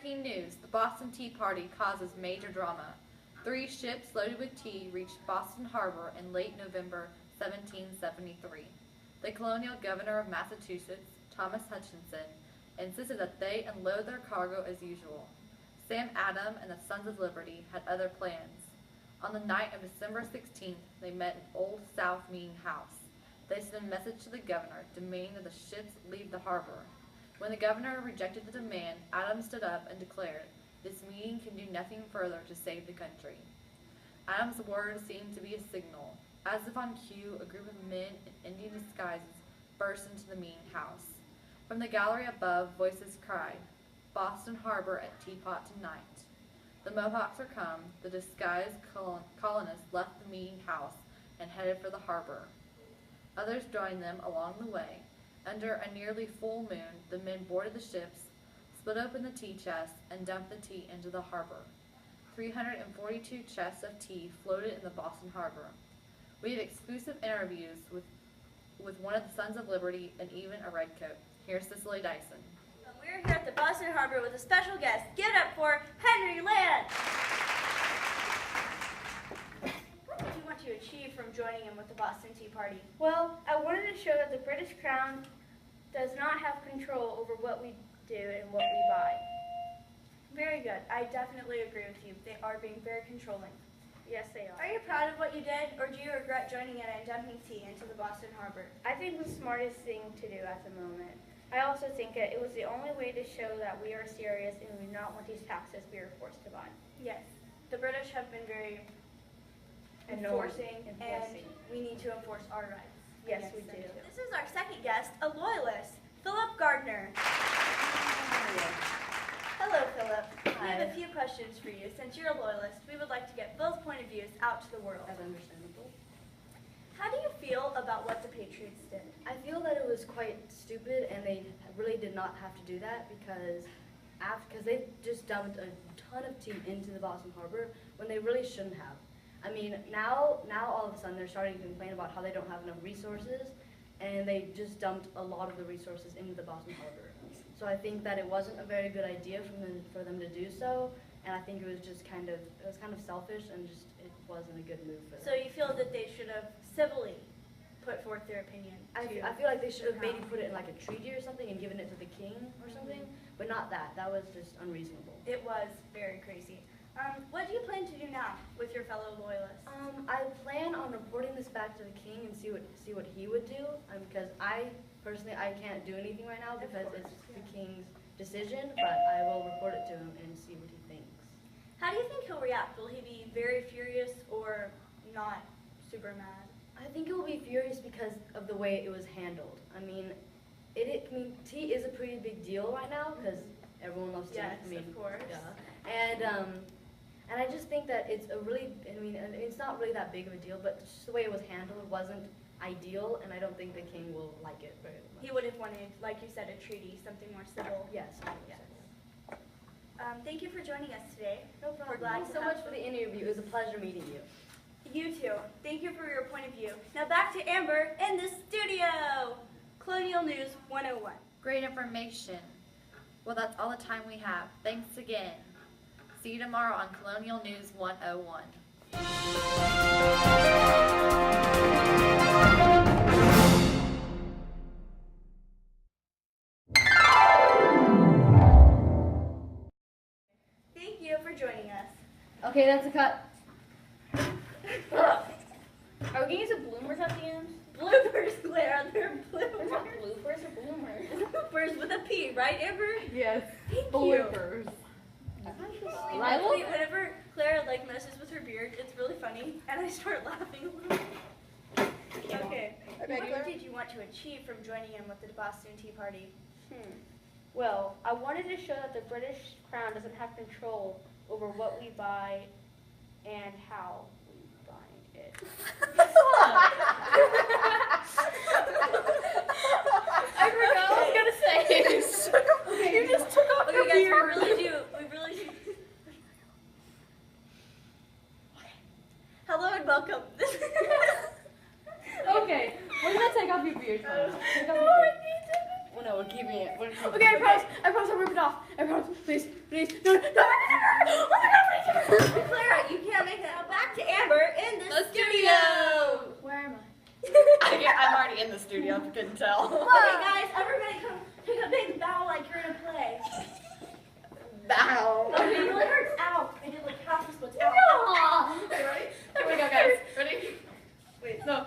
breaking news, the Boston Tea Party causes major drama. 3 ships loaded with tea reached Boston Harbor in late November 1773. The colonial governor of Massachusetts, Thomas Hutchinson, insisted that they unload their cargo as usual. Sam Adams and the Sons of Liberty had other plans. On the night of December 16th, they met in Old South Meeting House. They sent a message to the governor demanding that the ships leave the harbor. When the governor rejected the demand, Adams stood up and declared, "This meeting can do nothing further to save the country." Adams' words seemed to be a signal. As if on cue, a group of men in Indian disguises burst into the meeting house. From the gallery above, voices cried, "Boston Harbor at Teapot tonight." The Mohawks are come. The disguised colonists left the meeting house and headed for the harbor. Others joined them along the way. Under a nearly full moon, the men boarded the ships, split open the tea chests, and dumped the tea into the harbor. 342 chests of tea floated in the Boston Harbor. We have exclusive interviews with one of the Sons of Liberty and even a redcoat. Here's Cicely Dyson. We're here at the Boston Harbor with a special guest. Give it up for Henry Land! What did you want to achieve from joining in with the Boston Tea Party? Well, I wanted to show that the British Crown does not have control over what we do and what we buy. Very good. I definitely agree with you. They are being very controlling. Yes, they Are you proud of what you did, or do you regret joining in and dumping tea into the Boston Harbor? I think the smartest thing to do at the moment. I also think that it was the only way to show that we are serious and we do not want these taxes we are forced to buy. Yes. The British have been very Enforcing. and we need to enforce our rights. Yes, we them do. too. This is our second guest, a loyalist, Philip Gardner. Hello, Philip. We have a few questions for you. Since you're a loyalist, we would like to get both point of views out to the world. That's understandable. How do you feel about what the Patriots did? I feel that it was quite stupid, and they really did not have to do that because they just dumped a ton of tea into the Boston Harbor when they really shouldn't have. I mean, now all of a sudden they're starting to complain about how they don't have enough resources, and they just dumped a lot of the resources into the Boston Harbor. So I think that it wasn't a very good idea for them to do so, and I think it was kind of selfish, and just it wasn't a good move for them. So you feel that they should have civilly put forth their opinion? I feel like they should have maybe put it in like a treaty or something and given it to the king or something, but not that. That was just unreasonable. It was very crazy. What do you plan to do now with your fellow loyalists? I plan on reporting this back to the king and see what he would do, because I personally can't do anything right now because it's the king's decision, but I will report it to him and see what he thinks. How do you think he'll react? Will he be very furious or not super mad? I think it will be furious because of the way it was handled. I mean, tea is a pretty big deal right now because everyone loves tea. Yes, I mean, of course. Yeah. And I just think that it's it's not really that big of a deal, but just the way it was handled wasn't ideal, and I don't think the king will like it very much. He would have wanted, like you said, a treaty, something more civil. Yes. Yes. Thank you for joining us today. No problem. We're glad Thanks to so have much for the interview. It was a pleasure meeting you. You too. Thank you for your point of view. Now back to Amber in the studio. Colonial News 101. Great information. Well, that's all the time we have. Thanks again. See you tomorrow on Colonial News 101. Thank you for joining us. Okay, that's a cut. Are we going to use a bloomers at the end? Bloopers, Clara. They're They're not bloopers. bloopers or bloomers. Bloopers with a P, right, Amber? Yes. Thank you. Bloopers. Actually, whenever Clara messes with her beard, it's really funny, and I start laughing a little. Okay. What did you want to achieve from joining in with the Boston Tea Party? Well, I wanted to show that the British Crown doesn't have control over what we buy and how we buy it. I forgot what I was going to say. You just took off your Okay, guys, beard. we really do. Hello and welcome. Okay, we're gonna take off your beard. Take off your beard. No, we're keeping it. Okay, I promise I'll rip it off. I promise. Please. No, no, no, no, no, no. Oh my God, please. Clara, you can't make that. Now back to Amber in the studio. Where am I? I'm already in the studio, if you couldn't tell. Okay, guys, everybody come take a big bow like you're in a play. Bow. Okay, it really hurts. Ow. I did like half the splits. Ow. Ready? Here we go, guys. Ready? Wait, no.